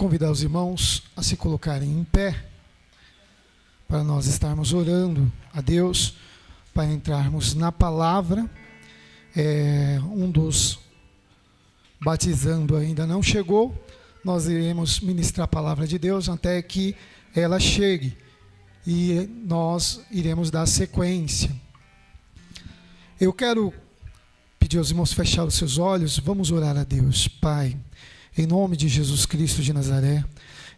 Convidar os irmãos a se colocarem em pé, para nós estarmos orando a Deus, para entrarmos na palavra. Um dos batizando ainda não chegou, nós iremos ministrar a palavra de Deus até que ela chegue, e nós iremos dar sequência. Eu quero pedir aos irmãos fechar os seus olhos, vamos orar a Deus. Pai, em nome de Jesus Cristo de Nazaré,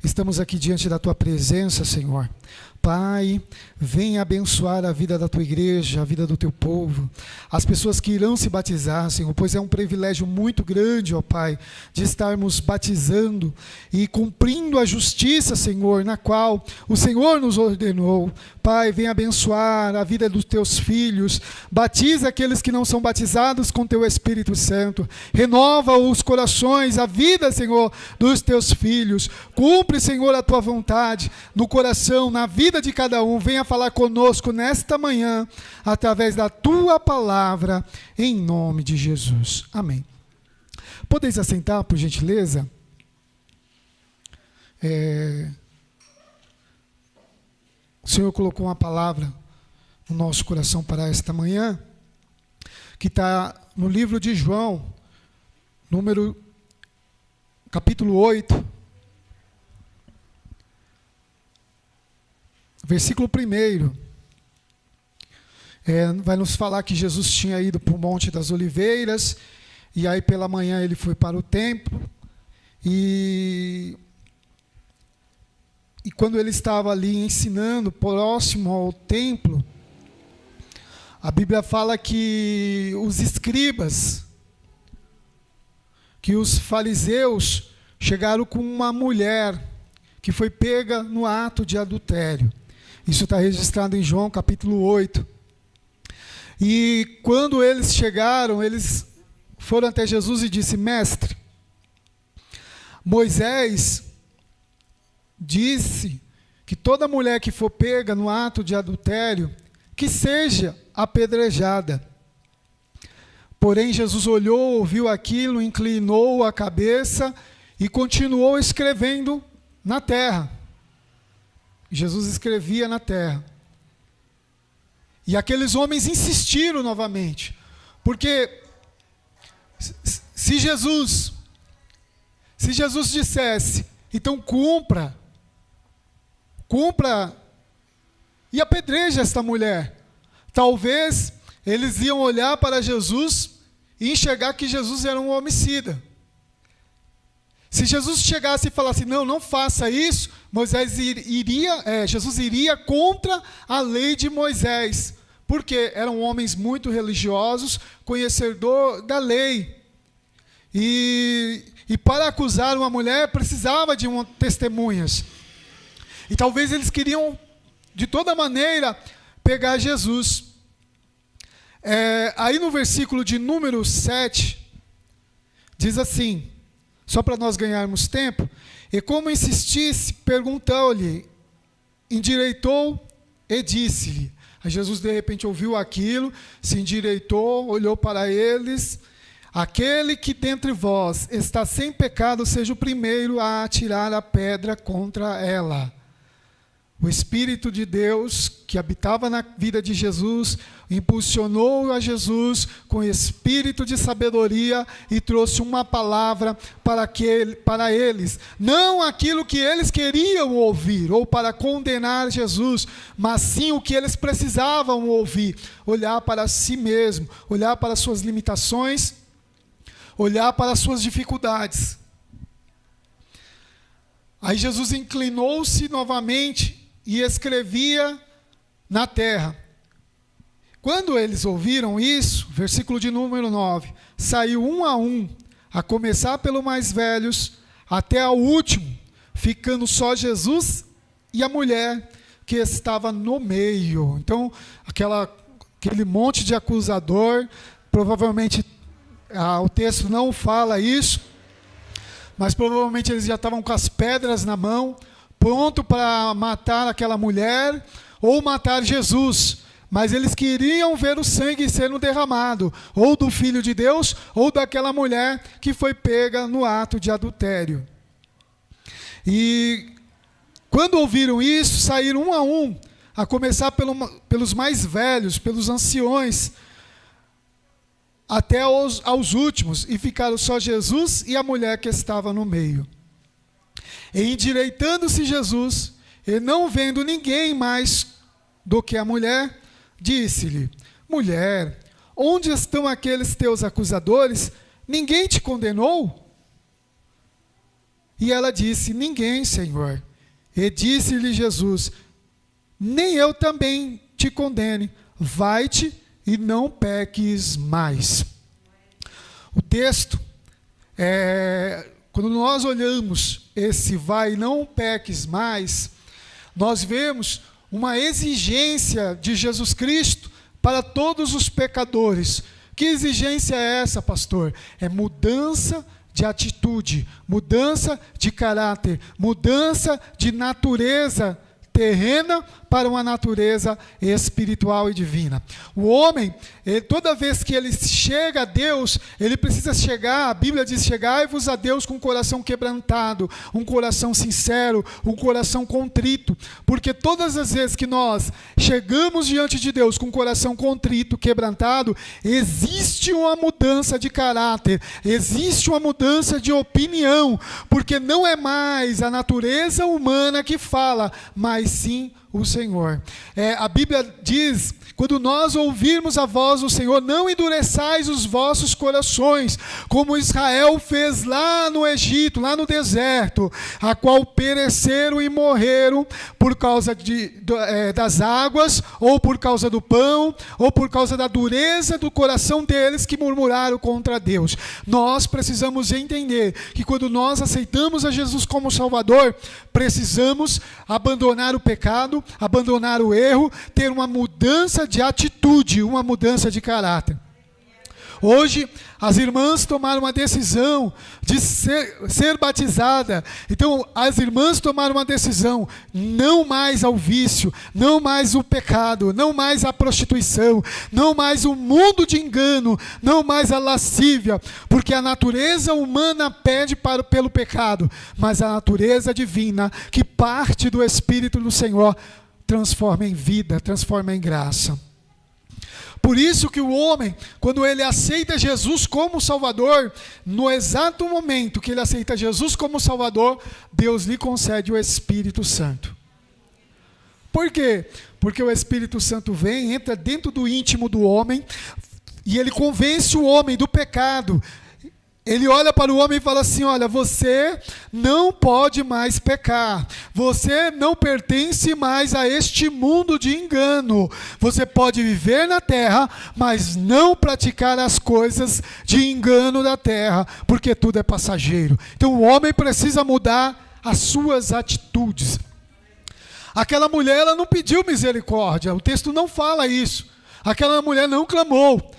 estamos aqui diante da Tua presença, Senhor. Pai, venha abençoar a vida da Tua igreja, a vida do Teu povo, as pessoas que irão se batizar, Senhor, pois é um privilégio muito grande, ó Pai, de estarmos batizando e cumprindo a justiça, Senhor, na qual o Senhor nos ordenou. Pai, venha abençoar a vida dos Teus filhos, batiza aqueles que não são batizados com Teu Espírito Santo, renova os corações, a vida, Senhor, dos Teus filhos, cumpre, Senhor, a Tua vontade no coração, na vida de cada um. Venha falar conosco nesta manhã, através da Tua palavra, em nome de Jesus. Amém. Podeis assentar, por gentileza? O Senhor colocou uma palavra no nosso coração para esta manhã, que está no livro de João, capítulo 8, versículo 1. Vai nos falar que Jesus tinha ido para o Monte das Oliveiras, e aí pela manhã ele foi para o templo, e quando ele estava ali ensinando, próximo ao templo, a Bíblia fala que os escribas, que os fariseus chegaram com uma mulher que foi pega no ato de adultério. Isso está registrado em João capítulo 8. E quando eles chegaram, eles foram até Jesus e disse: Mestre, Moisés disse que toda mulher que for pega no ato de adultério, que seja apedrejada. Porém, Jesus olhou, ouviu aquilo, inclinou a cabeça e continuou escrevendo na terra. Jesus escrevia na terra. E aqueles homens insistiram novamente, porque se Jesus dissesse, então cumpra e apedreja esta mulher, talvez eles iam olhar para Jesus e enxergar que Jesus era um homicida. Se Jesus chegasse e falasse, não faça isso, Jesus iria contra a lei de Moisés, porque eram homens muito religiosos, conhecedor da lei. E para acusar uma mulher, precisava de testemunhas. E talvez eles queriam, de toda maneira, pegar Jesus. Aí no versículo de número 7, diz assim, só para nós ganharmos tempo: e como insistisse, perguntou-lhe, endireitou e disse-lhe. Aí Jesus de repente ouviu aquilo, se endireitou, olhou para eles: aquele que dentre vós está sem pecado, seja o primeiro a atirar a pedra contra ela. O Espírito de Deus, que habitava na vida de Jesus, impulsionou a Jesus com espírito de sabedoria e trouxe uma palavra para eles. Não aquilo que eles queriam ouvir, ou para condenar Jesus, mas sim o que eles precisavam ouvir. Olhar para si mesmo, olhar para suas limitações, olhar para suas dificuldades. Aí Jesus inclinou-se novamente e escrevia na terra. Quando eles ouviram isso, versículo de número 9, saiu um, a começar pelos mais velhos, até ao último, ficando só Jesus e a mulher que estava no meio. Então, aquele monte de acusador, provavelmente o texto não fala isso, mas provavelmente eles já estavam com as pedras na mão, pronto para matar aquela mulher ou matar Jesus. Mas eles queriam ver o sangue sendo derramado, ou do Filho de Deus, ou daquela mulher que foi pega no ato de adultério. E quando ouviram isso, saíram um, a começar pelos mais velhos, pelos anciões, até aos últimos, e ficaram só Jesus e a mulher que estava no meio. E endireitando-se Jesus, e não vendo ninguém mais do que a mulher, disse-lhe: mulher, onde estão aqueles teus acusadores? Ninguém te condenou? E ela disse: ninguém, Senhor. E disse-lhe Jesus: nem eu também te condene, vai-te e não peques mais. O texto, quando nós olhamos esse vai e não peques mais, nós vemos uma exigência de Jesus Cristo para todos os pecadores. Que exigência é essa, pastor? É mudança de atitude, mudança de caráter, mudança de natureza terrena para uma natureza espiritual e divina. O homem, toda vez que ele chega a Deus, ele precisa chegar, a Bíblia diz: chegai-vos a Deus com um coração quebrantado, um coração sincero, um coração contrito, porque todas as vezes que nós chegamos diante de Deus com um coração contrito, quebrantado, existe uma mudança de caráter, existe uma mudança de opinião, porque não é mais a natureza humana que fala, mas sim o Senhor. A Bíblia diz: quando nós ouvirmos a voz do Senhor, não endureçais os vossos corações, como Israel fez lá no Egito, lá no deserto, a qual pereceram e morreram por causa das águas, ou por causa do pão, ou por causa da dureza do coração deles que murmuraram contra Deus. Nós precisamos entender que quando nós aceitamos a Jesus como Salvador, precisamos abandonar o pecado, abandonar o erro, ter uma mudança de atitude, uma mudança de caráter. Hoje, as irmãs tomaram uma decisão de ser batizada. Então, as irmãs tomaram uma decisão: não mais ao vício, não mais o pecado, não mais a prostituição, não mais o mundo de engano, não mais a lascívia, porque a natureza humana pede pelo pecado, mas a natureza divina, que parte do Espírito do Senhor, transforma em vida, transforma em graça. Por isso que o homem, quando ele aceita Jesus como Salvador, no exato momento que ele aceita Jesus como Salvador, Deus lhe concede o Espírito Santo. Por quê? Porque o Espírito Santo vem, entra dentro do íntimo do homem, e ele convence o homem do pecado. Ele olha para o homem e fala assim: olha, você não pode mais pecar, você não pertence mais a este mundo de engano, você pode viver na terra, mas não praticar as coisas de engano da terra, porque tudo é passageiro. Então o homem precisa mudar as suas atitudes. Aquela mulher, ela não pediu misericórdia, o texto não fala isso. Aquela mulher não clamou,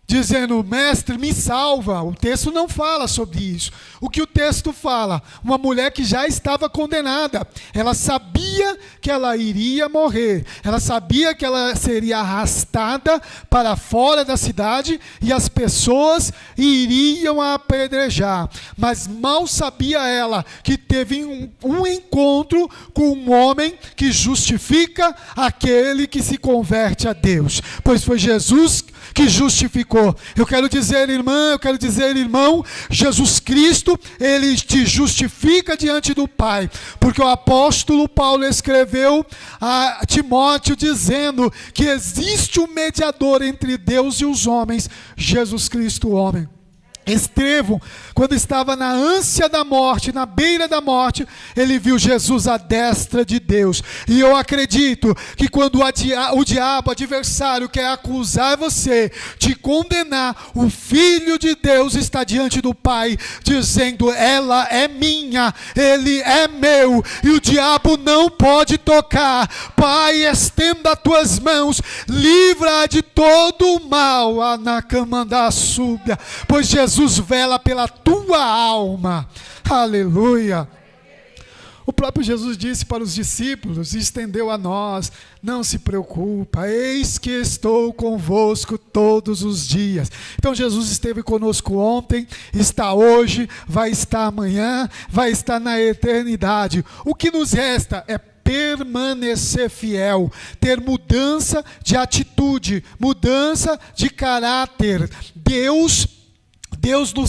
dizendo: mestre, me salva. O texto não fala sobre isso. O que o texto fala? Uma mulher que já estava condenada. Ela sabia que ela iria morrer. Ela sabia que ela seria arrastada para fora da cidade e as pessoas iriam a apedrejar. Mas mal sabia ela que teve um encontro com um homem que justifica aquele que se converte a Deus. Pois foi Jesus que justificou. Eu quero dizer, irmã, eu quero dizer, irmão, Jesus Cristo, ele te justifica diante do Pai, porque o apóstolo Paulo escreveu a Timóteo dizendo que existe um mediador entre Deus e os homens, Jesus Cristo, o homem. Estevão, quando estava na ânsia da morte, na beira da morte, ele viu Jesus à destra de Deus. E eu acredito que quando o diabo, adversário, quer acusar você, te condenar, o Filho de Deus está diante do Pai, dizendo: ela é minha, ele é meu, e o diabo não pode tocar. Pai, estenda as tuas mãos, livra de todo o mal, Anacamanda súbia, pois Jesus vela pela tua alma. Aleluia. O próprio Jesus disse para os discípulos, e estendeu a nós: não se preocupa, eis que estou convosco todos os dias. Então Jesus esteve conosco ontem, está hoje, vai estar amanhã, vai estar na eternidade. O que nos resta é permanecer fiel, ter mudança de atitude, mudança de caráter. Deus no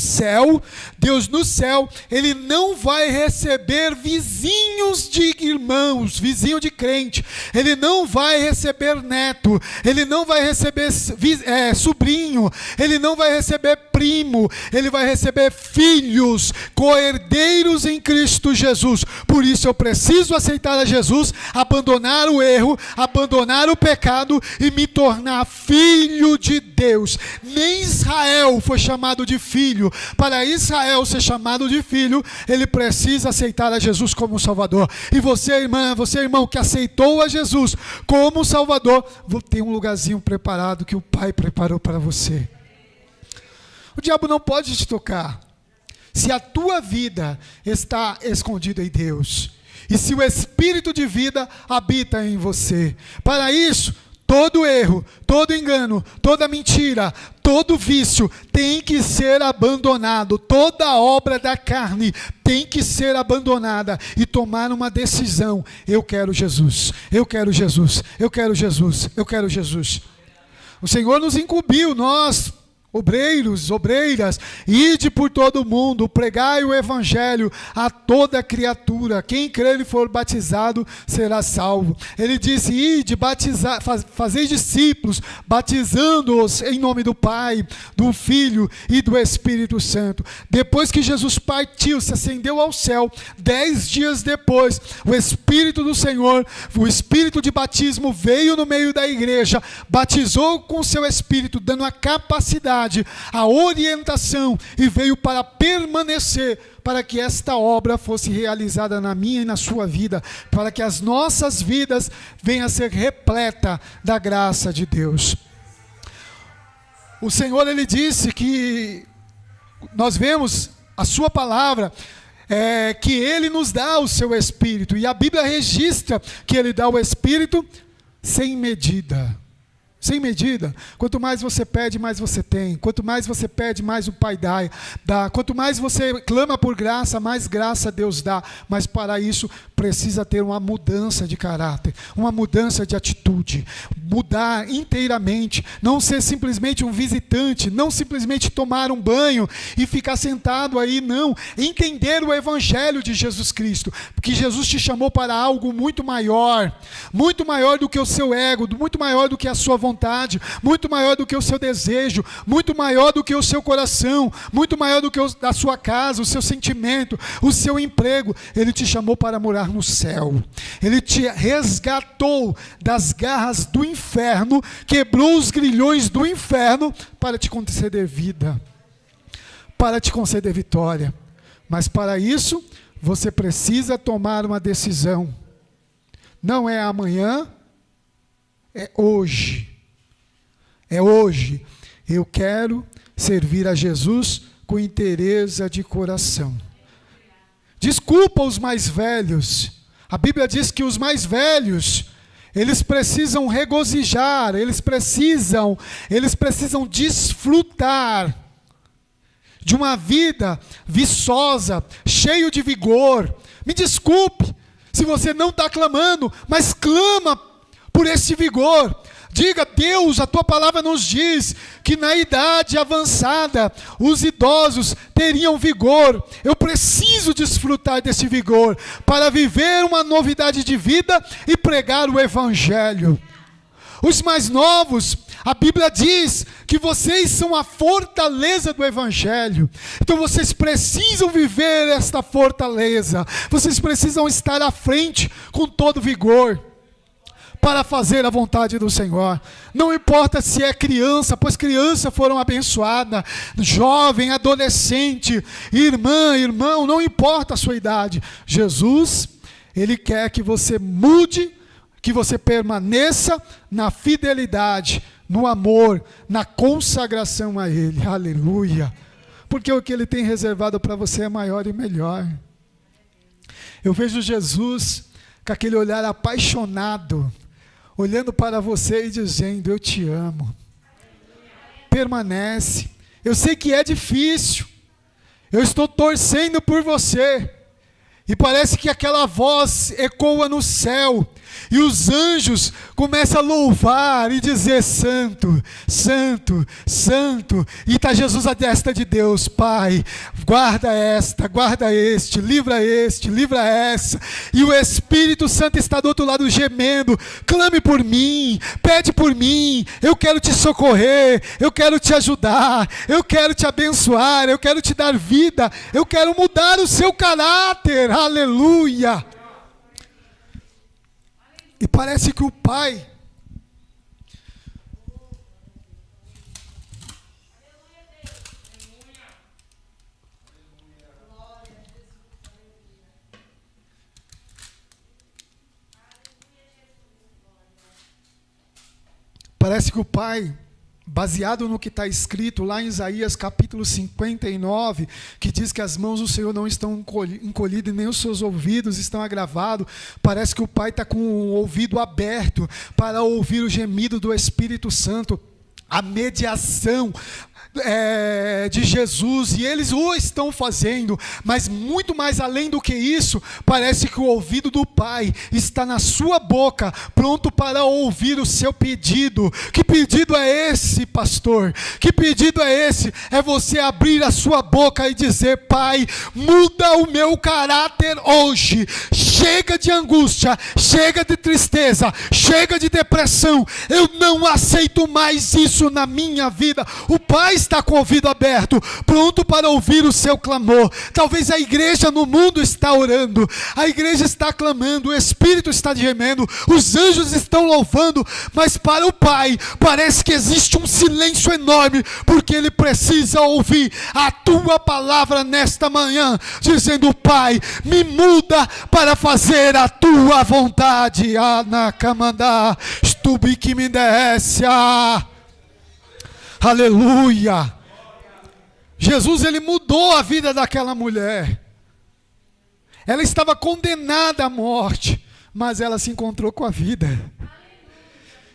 céu, Ele não vai receber vizinhos de irmãos, vizinho de crente. Ele não vai receber neto, Ele não vai receber sobrinho, Ele não vai receber primo, Ele vai receber filhos, co-herdeiros em Cristo Jesus. Por isso eu preciso aceitar a Jesus, abandonar o erro, abandonar o pecado e me tornar filho de Deus. Nem Israel foi chamado de filho. Para Israel ser chamado de filho, ele precisa aceitar a Jesus como Salvador. E você, irmã, você, irmão, que aceitou a Jesus como Salvador, tem um lugarzinho preparado que o Pai preparou para você. O diabo não pode te tocar se a tua vida está escondida em Deus e se o Espírito de vida habita em você. Para isso, todo erro, todo engano, toda mentira, todo vício tem que ser abandonado. Toda obra da carne tem que ser abandonada e tomar uma decisão. Eu quero Jesus, eu quero Jesus, eu quero Jesus, eu quero Jesus. O Senhor nos incumbiu, nós, obreiros, obreiras, ide por todo o mundo, pregai o evangelho a toda criatura. Quem crer e for batizado será salvo. Ele disse: ide, fazei discípulos, batizando-os em nome do Pai, do Filho e do Espírito Santo. Depois que Jesus partiu, se ascendeu ao céu, 10 dias depois, o Espírito do Senhor, o Espírito de batismo veio no meio da igreja, batizou com o seu Espírito, dando a capacidade, a orientação, e veio para permanecer, para que esta obra fosse realizada na minha e na sua vida, para que as nossas vidas venham a ser repleta da graça de Deus. O Senhor, Ele disse que nós vemos a sua palavra, que Ele nos dá o seu Espírito, e a Bíblia registra que Ele dá o Espírito sem medida. Sem medida. Quanto mais você pede, mais você tem. Quanto mais você pede, mais o Pai dá. Quanto mais você clama por graça, mais graça Deus dá. Mas para isso precisa ter uma mudança de caráter, uma mudança de atitude, mudar inteiramente, não ser simplesmente um visitante, não simplesmente tomar um banho e ficar sentado aí, não. Entender o Evangelho de Jesus Cristo, porque Jesus te chamou para algo muito maior do que o seu ego, muito maior do que a sua vontade, muito maior do que o seu desejo, muito maior do que o seu coração, muito maior do que a sua casa, o seu sentimento, o seu emprego. Ele te chamou para morar no céu. Ele te resgatou das garras do inferno, quebrou os grilhões do inferno para te conceder vida, para te conceder vitória. Mas para isso, você precisa tomar uma decisão. Não é amanhã, é hoje. É hoje. Eu quero servir a Jesus com inteireza de coração. Desculpa os mais velhos. A Bíblia diz que os mais velhos, eles precisam regozijar, eles precisam desfrutar de uma vida viçosa, cheio de vigor. Me desculpe se você não está clamando, mas clama por esse vigor. Diga: Deus, a tua palavra nos diz que na idade avançada os idosos teriam vigor. Eu preciso desfrutar desse vigor para viver uma novidade de vida e pregar o Evangelho. Os mais novos, a Bíblia diz que vocês são a fortaleza do Evangelho. Então vocês precisam viver esta fortaleza. Vocês precisam estar à frente com todo vigor para fazer a vontade do Senhor. Não importa se é criança, pois crianças foram abençoadas, jovem, adolescente, irmã, irmão, não importa a sua idade. Jesus, Ele quer que você mude, que você permaneça na fidelidade, no amor, na consagração a Ele. Aleluia. Porque o que Ele tem reservado para você é maior e melhor. Eu vejo Jesus com aquele olhar apaixonado, olhando para você e dizendo: eu te amo. Permanece. Eu sei que é difícil. Eu estou torcendo por você. E parece que aquela voz ecoa no céu. E os anjos começam a louvar e dizer: Santo, Santo, Santo. E está Jesus à destra de Deus: Pai, guarda esta, guarda este, livra essa. E o Espírito Santo está do outro lado gemendo: clame por mim, pede por mim, eu quero te socorrer, eu quero te ajudar, eu quero te abençoar, eu quero te dar vida, eu quero mudar o seu caráter. Aleluia! E parece que o Pai baseado no que está escrito lá em Isaías capítulo 59, que diz que as mãos do Senhor não estão encolhidas e nem os seus ouvidos estão agravados, parece que o Pai está com o ouvido aberto para ouvir o gemido do Espírito Santo, a mediação de Jesus, e eles o estão fazendo, mas muito mais além do que isso, parece que o ouvido do Pai está na sua boca, pronto para ouvir o seu pedido. Que pedido é esse, pastor? Que pedido é esse? É você abrir a sua boca e dizer: Pai, muda o meu caráter hoje. Chega de angústia, chega de tristeza, chega de depressão, eu não aceito mais isso na minha vida. O Pai está com o ouvido aberto, pronto para ouvir o seu clamor. Talvez a igreja no mundo está orando, a igreja está clamando, o Espírito está gemendo, os anjos estão louvando, mas para o Pai parece que existe um silêncio enorme, porque Ele precisa ouvir a tua palavra nesta manhã, dizendo: Pai, me muda para fazer a tua vontade. Anakamandá, estubikimindécia. Aleluia. Jesus, ele mudou a vida daquela mulher. Ela estava condenada à morte, mas ela se encontrou com a vida.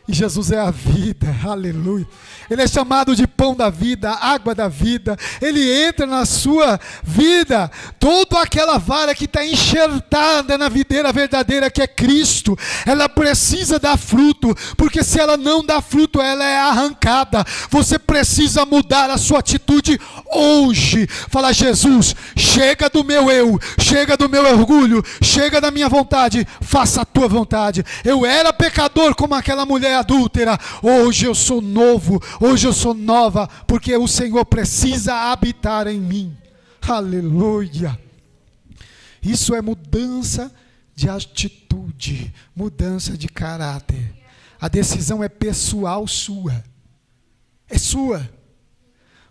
E Jesus é a vida, aleluia. Ele é chamado de pão da vida, água da vida. Ele entra na sua vida, toda aquela vara que está enxertada na videira verdadeira que é Cristo, ela precisa dar fruto, porque se ela não dá fruto, ela é arrancada. Você precisa mudar a sua atitude hoje. Fala: Jesus, chega do meu eu, chega do meu orgulho, chega da minha vontade, faça a tua vontade. Eu era pecador como aquela mulher adúltera, hoje eu sou novo, hoje eu sou nova, porque o Senhor precisa habitar em mim. Aleluia. Isso é mudança de atitude, mudança de caráter. A decisão é pessoal sua, é sua.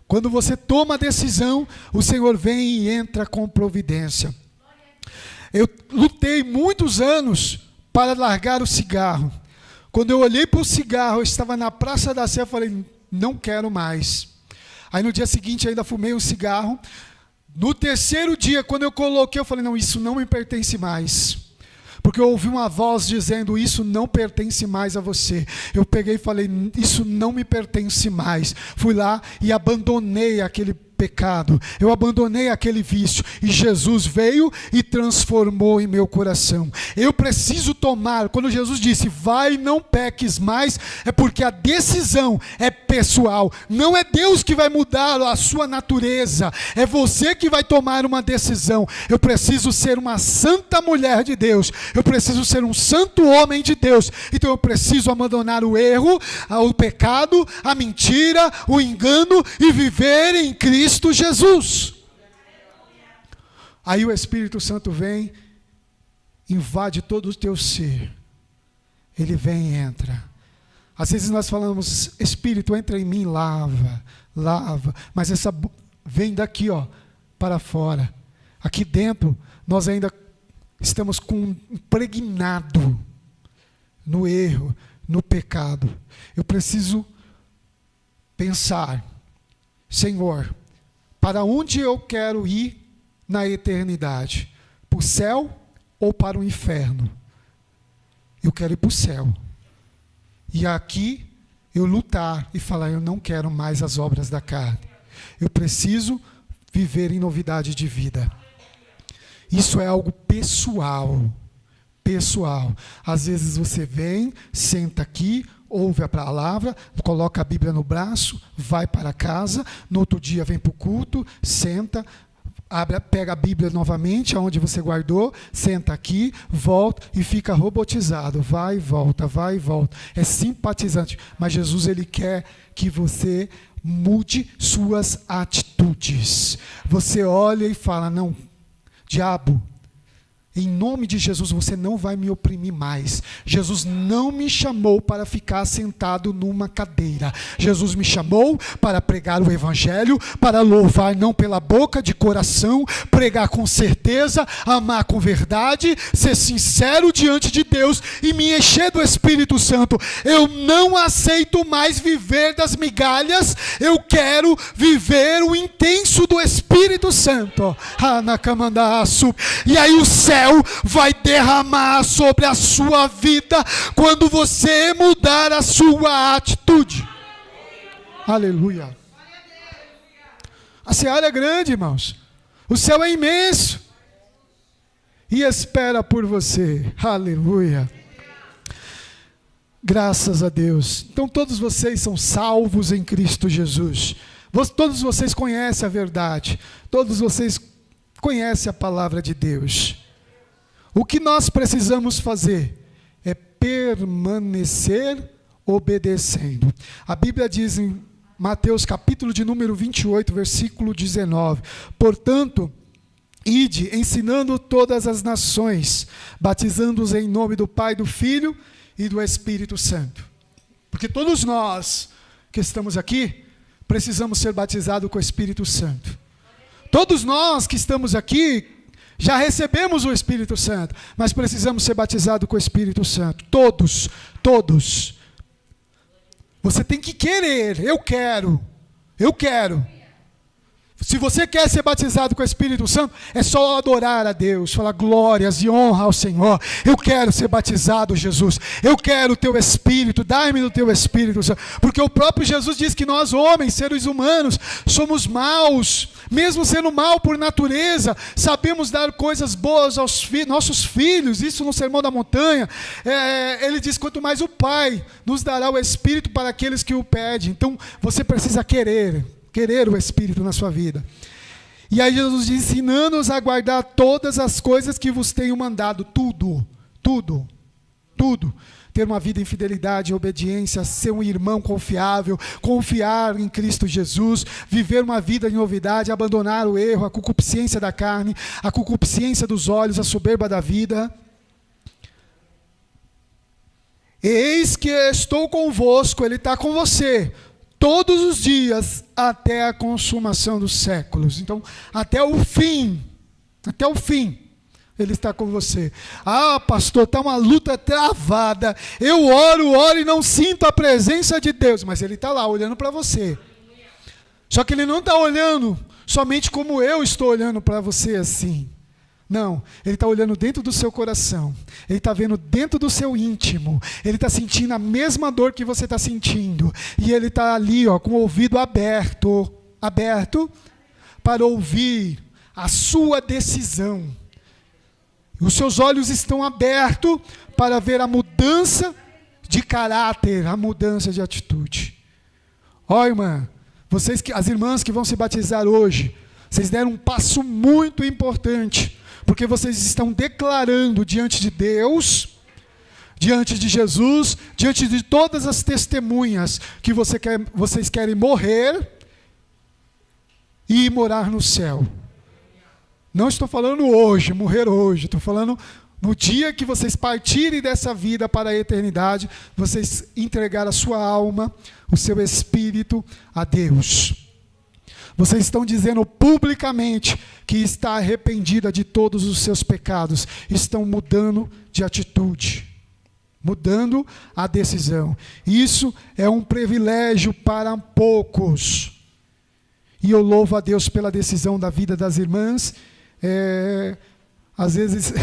Quando você toma a decisão, o Senhor vem e entra com providência. Eu lutei muitos anos para largar o cigarro. Quando eu olhei para o cigarro, eu estava na Praça da Sé, eu falei: não quero mais. Aí no dia seguinte ainda fumei um cigarro. No terceiro dia, quando eu coloquei, eu falei: não, isso não me pertence mais. Porque eu ouvi uma voz dizendo: isso não pertence mais a você. Eu peguei e falei: isso não me pertence mais. Fui lá e abandonei aquele pecado, eu abandonei aquele vício, e Jesus veio e transformou em meu coração. Eu preciso tomar, quando Jesus disse: vai, não peques mais, é porque a decisão é pessoal, não é Deus que vai mudar a sua natureza, é você que vai tomar uma decisão. Eu preciso ser uma santa mulher de Deus, eu preciso ser um santo homem de Deus, então eu preciso abandonar o erro, o pecado, a mentira, o engano, e viver em Cristo Jesus. Aí o Espírito Santo vem, invade todo o teu ser. Ele vem e entra. Às vezes nós falamos: Espírito, entra em mim, lava, lava. Mas essa vem daqui, para fora. Aqui dentro nós ainda estamos impregnado no erro, no pecado. Eu preciso pensar: Senhor, para onde eu quero ir na eternidade? Para o céu ou para o inferno. Eu quero ir para o céu. E aqui eu lutar e falar, eu não quero mais as obras da carne. Eu preciso viver em novidade de vida. Isso é algo pessoal. Pessoal. Às vezes você vem, senta aqui, ouve a palavra, coloca a Bíblia no braço, vai para casa, no outro dia vem para o culto, senta, pega a Bíblia novamente, aonde você guardou, senta aqui, volta e fica robotizado. Vai e volta, vai e volta. É simpatizante. Mas Jesus, ele quer que você mude suas atitudes. Você olha e fala, não, diabo, em nome de Jesus, você não vai me oprimir mais. Jesus não me chamou para ficar sentado numa cadeira. Jesus me chamou para pregar o evangelho, para louvar não pela boca, de coração, pregar com certeza, amar com verdade, ser sincero diante de Deus e me encher do Espírito Santo. Eu não aceito mais viver das migalhas, eu quero viver o intenso do Espírito Santo. E aí o céu vai derramar sobre a sua vida quando você mudar a sua atitude. Aleluia. A seara é grande, irmãos. O céu é imenso e espera por você. Aleluia. Graças a Deus. Então todos vocês são salvos em Cristo Jesus. Todos vocês conhecem a verdade. Todos vocês conhecem a palavra de Deus. O que nós precisamos fazer é permanecer obedecendo. A Bíblia diz em Mateus capítulo de número 28, versículo 19. Portanto, ide ensinando todas as nações, batizando-os em nome do Pai, do Filho e do Espírito Santo. Porque todos nós que estamos aqui, precisamos ser batizados com o Espírito Santo. Todos nós que estamos aqui, já recebemos o Espírito Santo, mas precisamos ser batizados com o Espírito Santo. Todos, todos. Você tem que querer. Eu quero. Se você quer ser batizado com o Espírito Santo, é só adorar a Deus, falar glórias e honra ao Senhor. Eu quero ser batizado, Jesus. Eu quero o teu Espírito, dai-me o teu Espírito Santo. Porque o próprio Jesus diz que nós, homens, seres humanos, somos maus. Mesmo sendo mal por natureza, sabemos dar coisas boas aos nossos filhos. Isso no Sermão da Montanha. Ele diz, quanto mais o Pai nos dará o Espírito para aqueles que o pedem. Então, você precisa querer o Espírito na sua vida. E aí Jesus diz, ensinando-os a guardar todas as coisas que vos tenho mandado. Tudo. Ter uma vida em fidelidade, em obediência, ser um irmão confiável, confiar em Cristo Jesus, viver uma vida de novidade, abandonar o erro, a concupiscência da carne, a concupiscência dos olhos, a soberba da vida. Eis que estou convosco, Ele está com você, todos os dias, até a consumação dos séculos. Então, até o fim, Ele está com você. Ah, pastor, está uma luta travada. Eu oro e não sinto a presença de Deus. Mas Ele está lá, olhando para você. Só que Ele não está olhando somente como eu estou olhando para você assim. Não, Ele está olhando dentro do seu coração. Ele está vendo dentro do seu íntimo. Ele está sentindo a mesma dor que você está sentindo. E Ele está ali, com o ouvido aberto para ouvir a sua decisão. Os seus olhos estão abertos para ver a mudança de caráter, a mudança de atitude. Ó, irmã, as irmãs que vão se batizar hoje, vocês deram um passo muito importante, porque vocês estão declarando diante de Deus, diante de Jesus, diante de todas as testemunhas, que vocês querem morrer e morar no céu. Não estou falando hoje, morrer hoje. Estou falando no dia que vocês partirem dessa vida para a eternidade, vocês entregar a sua alma, o seu espírito a Deus. Vocês estão dizendo publicamente que está arrependida de todos os seus pecados. Estão mudando de atitude, mudando a decisão. Isso é um privilégio para poucos. E eu louvo a Deus pela decisão da vida das irmãs. Às vezes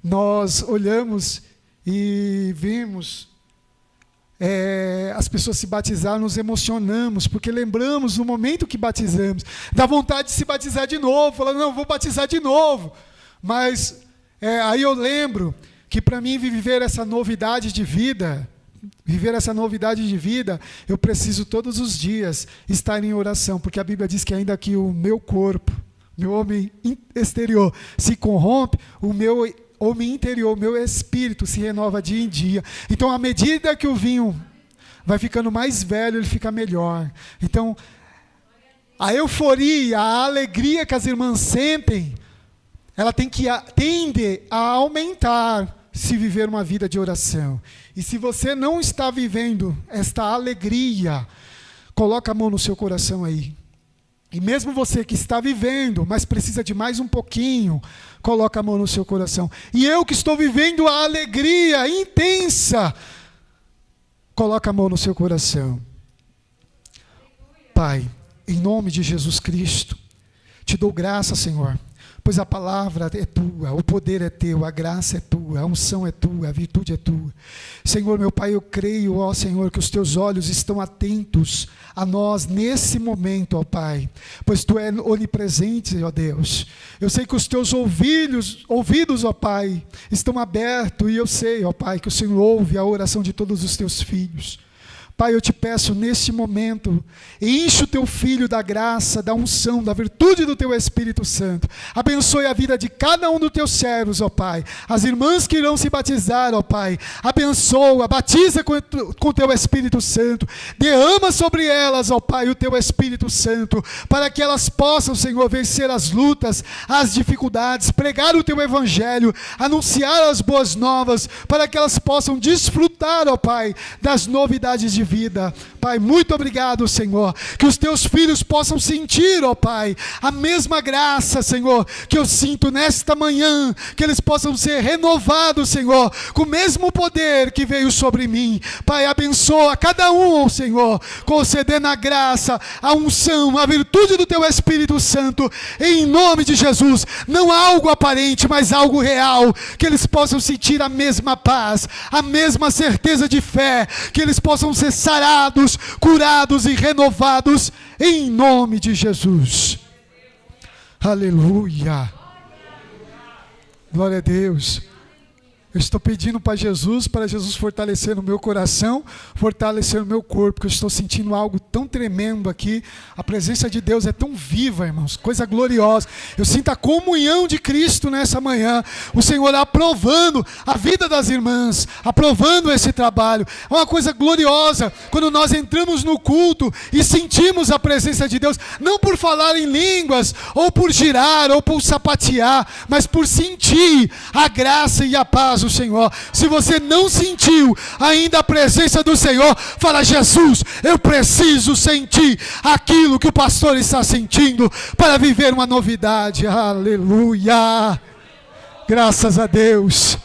nós olhamos e vimos as pessoas se batizar, nos emocionamos, porque lembramos no momento que batizamos, dá vontade de se batizar de novo, falando, não, vou batizar de novo. Mas aí eu lembro que para mim viver essa novidade de vida, eu preciso todos os dias estar em oração, porque a Bíblia diz que ainda que o meu corpo, meu homem exterior se corrompe, o meu homem interior, o meu espírito se renova dia em dia. Então, à medida que o vinho vai ficando mais velho, ele fica melhor. Então, a euforia, a alegria que as irmãs sentem, ela tende a aumentar se viver uma vida de oração. E se você não está vivendo esta alegria, coloca a mão no seu coração aí. E mesmo você que está vivendo, mas precisa de mais um pouquinho, coloca a mão no seu coração. E eu que estou vivendo a alegria intensa, coloca a mão no seu coração. Pai, em nome de Jesus Cristo, te dou graça, Senhor, pois a palavra é tua, o poder é teu, a graça é tua, a unção é tua, a virtude é tua. Senhor, meu Pai, eu creio, ó Senhor, que os teus olhos estão atentos a nós nesse momento, ó Pai, pois tu és onipresente, ó Deus. Eu sei que os teus ouvidos, ó Pai, estão abertos, e eu sei, ó Pai, que o Senhor ouve a oração de todos os teus filhos. Pai, eu te peço nesse momento, enche o teu filho da graça, da unção, da virtude do teu Espírito Santo. Abençoe a vida de cada um dos teus servos, ó Pai. As irmãs que irão se batizar, ó Pai, abençoa, batiza com o teu Espírito Santo. Derrama sobre elas, ó Pai, o teu Espírito Santo, para que elas possam, Senhor, vencer as lutas, as dificuldades, pregar o teu Evangelho, anunciar as boas novas, para que elas possam desfrutar, ó Pai, das novidades de vida. Pai, muito obrigado, Senhor, que os teus filhos possam sentir, ó Pai, a mesma graça, Senhor, que eu sinto nesta manhã, que eles possam ser renovados, Senhor, com o mesmo poder que veio sobre mim. Pai, abençoa cada um, ó Senhor, concedendo a graça, a unção, a virtude do teu Espírito Santo, em nome de Jesus. Não algo aparente, mas algo real, que eles possam sentir a mesma paz, a mesma certeza de fé, que eles possam ser sarados, curados e renovados em nome de Jesus. Aleluia. Glória a Deus. Eu estou pedindo para Jesus fortalecer no meu coração, fortalecer no meu corpo, porque eu estou sentindo algo tão tremendo aqui. A presença de Deus é tão viva, irmãos, coisa gloriosa. Eu sinto a comunhão de Cristo nessa manhã. O Senhor aprovando a vida das irmãs, aprovando esse trabalho. É uma coisa gloriosa quando nós entramos no culto e sentimos a presença de Deus, não por falar em línguas, ou por girar, ou por sapatear, mas por sentir a graça e a paz do Senhor. Se você não sentiu ainda a presença do Senhor, fala: Jesus, eu preciso sentir aquilo que o pastor está sentindo para viver uma novidade. Aleluia, graças a Deus.